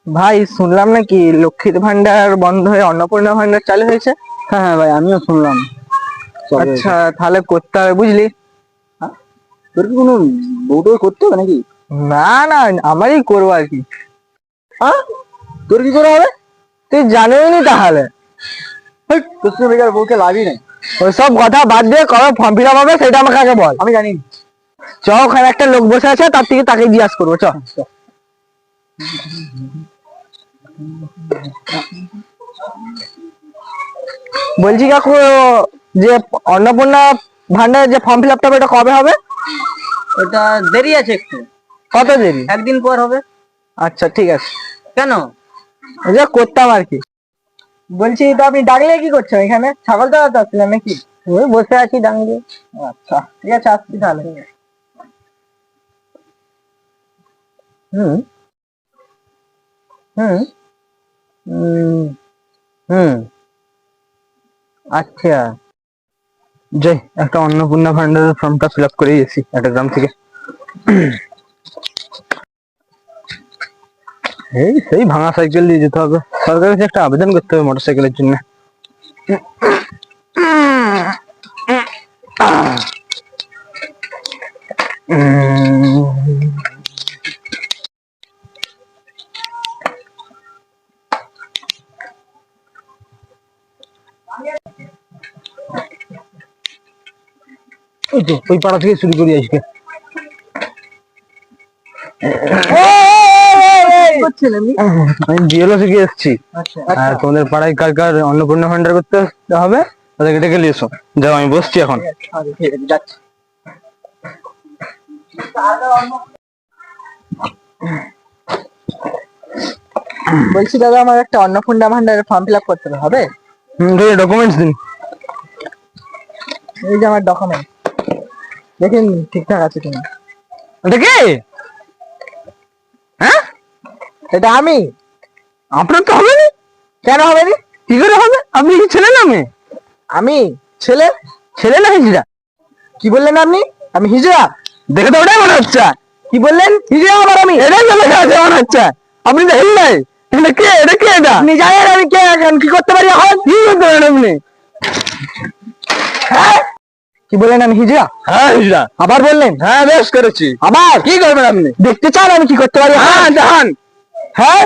ভাই শুনলাম নাকি লক্ষ্মীর ভান্ডার বন্ধ হয়ে অন্নপূর্ণা ভান্ডার চালু হয়েছে। হ্যাঁ হ্যাঁ ভাই, আমিও শুনলাম। আচ্ছা তাহলে করতে হবে বুঝলি। হ্যাঁ, তোর কি কোনো বউটো করতে হবে নাকি? না না, আমারই করবো আর কি। হ্যাঁ, তোর কি করে হবে? তুই জানিস নি তাহলে? তোর সঙ্গে বেকার বউকে লাভই নেই। ওইসব কথা বাদ দিয়ে কবে ফর্ম ফিল আপ হবে সেটা আমাকে আগে বল। আমি জানি। চ, ওখানে একটা লোক বসে আছে, তার থেকে তাকে জিজ্ঞাসা করবো। চ। বলছি কাকু, যে অন্নপূর্ণা ভান্ডার যে ফর্ম ফিল আপটা হবে, এটা কবে হবে? ওটা দেরি আছে একটু। কত দেরি? একদিন পর হবে। আচ্ছা ঠিক আছে। কেন? ওই যে করতাম আর কি। বলছি তো আপনি ডাকলে কি করছো এখানে? ছাগল তো আসছিলেন নাকি? ওই বসে আছি ডাঙ্গে। আচ্ছা ঠিক আছে, আসছি তাহলে। হুম হুম হুম। আচ্ছা, যাই একটা অন্নপূর্ণা ভান্ডারের ফর্মটা ফিল আপ করে গেছি একটা গ্রাম থেকে। এই সেই ভাঙা সাইকেল দিয়ে যেতে হবে, সরকারের কাছে একটা আবেদন করতে হবে মোটর সাইকেলের জন্য। ওই তো ওই পাড়া থেকে শুরু করি আজকে। আমি বিএলও থেকে এসেছি। আর তোমাদের পাড়ায় কার কার অন্নপূর্ণা ভান্ডার করতে হবে তাদেরকে ডেকে নিয়ে এসো। যাও, আমি বসছি এখন। বলছি দাদা, আমার একটা অন্নপূর্ণা ভান্ডারের ফর্ম ফিল আপ করতে হবে। ডকুমেন্টস দিন। এই যে আমার ডকুমেন্ট, দেখেন ঠিকঠাক আছে কিনা। এটা কে? হ্যাঁ, এটা আমি। আপনার তো হবে না। কেন হবে না? কি করে হবে? আপনি কি ছেলে না মেয়ে? আমি ছেলে। ছেলে না হিজড়া? কি বললেন আপনি? আমি হিজড়া? দেখে তো ওটাই মনে হচ্ছে। কি বললেন? হিজড়া আবার আমি? এটাই তো লেখা আছে মনে হচ্ছে। আপনি তো হেল নাই। এটা কে? এটা কে? এটা আপনি জানেন আমি কে? এখন কি করতে পারি? এখন কি করতে পারেন আপনি? হ্যাঁ, কি বললেন? আমি হিজড়া? হ্যাঁ হিজড়া। আবার বললেন? হ্যাঁ বেশ করেছি। আবার কি করবেন আপনি? দেখতে চান আমি কি করতে পারি? হ্যাঁ দেখান। হ্যাঁ